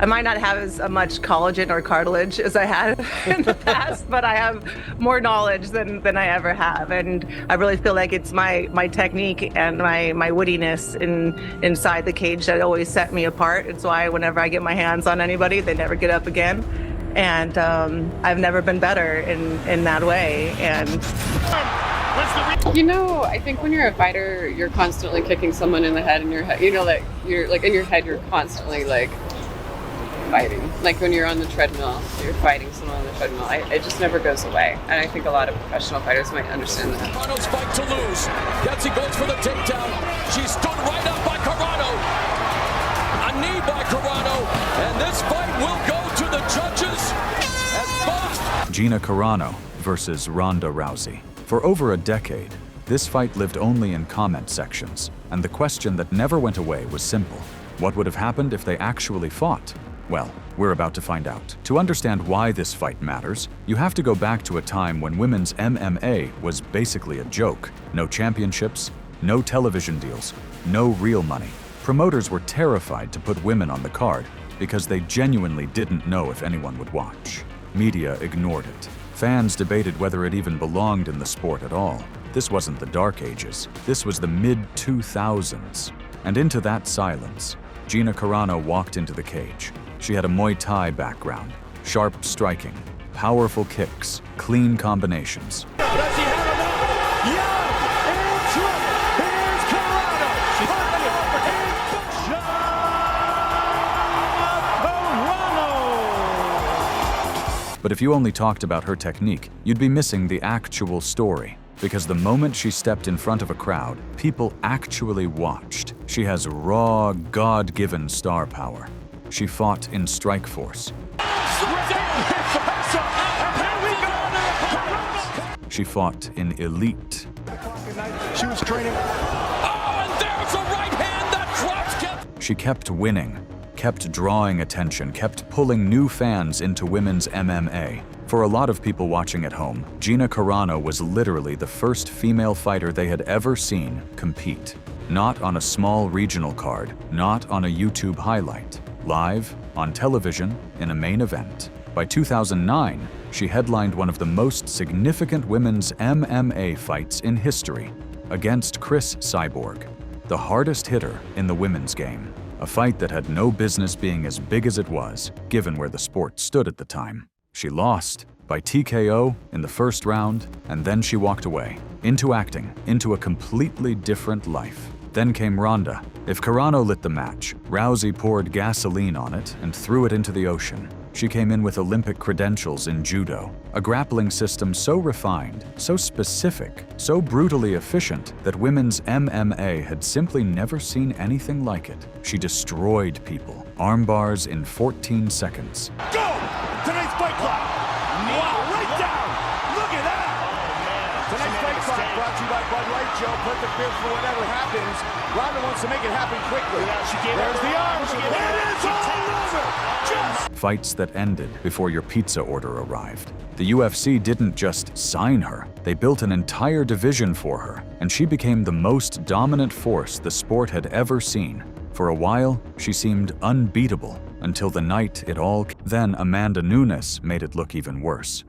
I might not have as much collagen or cartilage as I had in the past, but I have more knowledge than I ever have. And I really feel like it's my technique and my woodiness inside the cage that always set me apart. It's why whenever I get my hands on anybody, they never get up again. And I've never been better in that way. And I think when you're a fighter, you're constantly kicking someone in the head in your head. That you're like in your head, you're constantly like fighting. Like when you're on the treadmill, you're fighting someone on the treadmill. It just never goes away. And I think a lot of professional fighters might understand that. Carano's fight to lose. Yetzi goes for the takedown. She stood right up by Carano. A knee by Carano. And this fight will go to the judges as both. Gina Carano versus Ronda Rousey. For over a decade, this fight lived only in comment sections, and the question that never went away was simple. What would have happened if they actually fought? Well, we're about to find out. To understand why this fight matters, you have to go back to a time when women's MMA was basically a joke. No championships, no television deals, no real money. Promoters were terrified to put women on the card because they genuinely didn't know if anyone would watch. Media ignored it. Fans debated whether it even belonged in the sport at all. This wasn't the Dark Ages. This was the mid-2000s. And into that silence, Gina Carano walked into the cage. She had a Muay Thai background, sharp striking, powerful kicks, clean combinations. But if you only talked about her technique, you'd be missing the actual story. Because the moment she stepped in front of a crowd, people actually watched. She has raw, God-given star power. She fought in Strikeforce. She fought in Elite. She was training. Oh, and there's a right hand that drops. She kept winning, kept drawing attention, kept pulling new fans into women's MMA. For a lot of people watching at home, Gina Carano was literally the first female fighter they had ever seen compete. Not on a small regional card, not on a YouTube highlight. Live, on television, in a main event. By 2009, she headlined one of the most significant women's MMA fights in history, against Cris Cyborg, the hardest hitter in the women's game. A fight that had no business being as big as it was, given where the sport stood at the time. She lost by TKO in the first round, and then she walked away, into acting, into a completely different life. Then came Ronda. If Carano lit the match, Rousey poured gasoline on it and threw it into the ocean. She came in with Olympic credentials in judo, a grappling system so refined, so specific, so brutally efficient that women's MMA had simply never seen anything like it. She destroyed people, arm bars in 14 seconds. Go! Tonight's fight clock. Wow, right down. Look at that. Tonight's fight clock brought to you by Bud Light, Joe. Perfect beer for whatever happens. Ronda wants to make it happen quickly. There's the arms. It is all over. Fights that ended before your pizza order arrived. The UFC didn't just sign her, they built an entire division for her, and she became the most dominant force the sport had ever seen. For a while, she seemed unbeatable, until the night it all came. Then Amanda Nunes made it look even worse.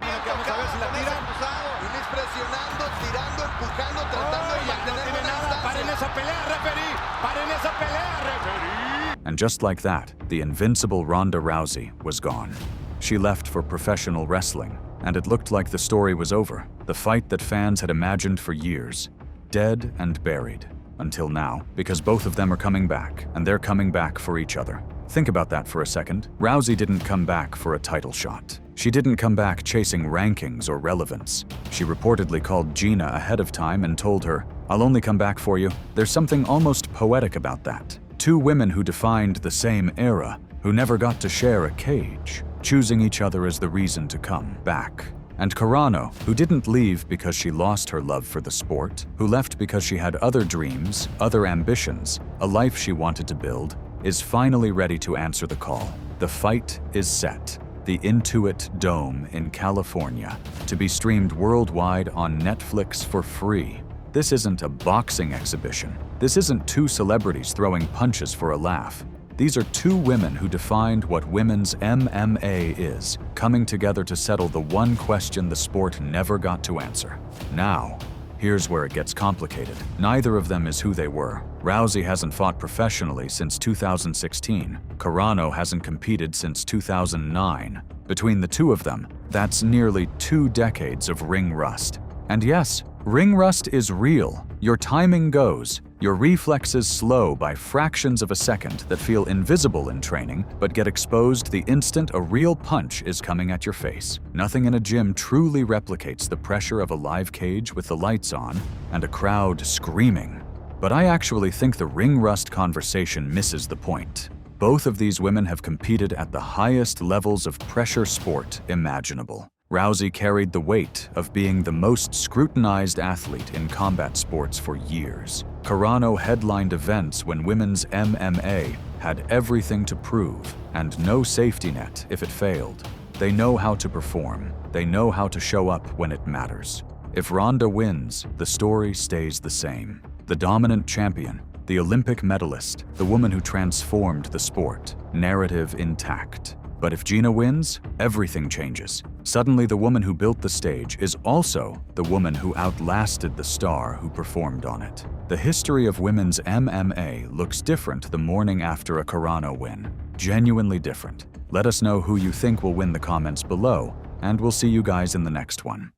And just like that, the invincible Ronda Rousey was gone. She left for professional wrestling, and it looked like the story was over. The fight that fans had imagined for years, dead and buried. Until now, because both of them are coming back, and they're coming back for each other. Think about that for a second. Rousey didn't come back for a title shot. She didn't come back chasing rankings or relevance. She reportedly called Gina ahead of time and told her, "I'll only come back for you." There's something almost poetic about that. Two women who defined the same era, who never got to share a cage, choosing each other as the reason to come back. And Carano, who didn't leave because she lost her love for the sport, who left because she had other dreams, other ambitions, a life she wanted to build, is finally ready to answer the call. The fight is set. The Intuit Dome in California, to be streamed worldwide on Netflix for free. This isn't a boxing exhibition. This isn't two celebrities throwing punches for a laugh. These are two women who defined what women's MMA is, coming together to settle the one question the sport never got to answer. Now, here's where it gets complicated. Neither of them is who they were. Rousey hasn't fought professionally since 2016. Carano hasn't competed since 2009. Between the two of them, that's nearly 2 decades of ring rust. And yes, ring rust is real. Your timing goes. Your reflexes slow by fractions of a second that feel invisible in training, but get exposed the instant a real punch is coming at your face. Nothing in a gym truly replicates the pressure of a live cage with the lights on and a crowd screaming. But I actually think the ring rust conversation misses the point. Both of these women have competed at the highest levels of pressure sport imaginable. Rousey carried the weight of being the most scrutinized athlete in combat sports for years. Carano headlined events when women's MMA had everything to prove and no safety net if it failed. They know how to perform. They know how to show up when it matters. If Ronda wins, the story stays the same. The dominant champion, the Olympic medalist, the woman who transformed the sport, narrative intact. But if Gina wins, everything changes. Suddenly, the woman who built the stage is also the woman who outlasted the star who performed on it. The history of women's MMA looks different the morning after a Carano win. Genuinely different. Let us know who you think will win the comments below, and we'll see you guys in the next one.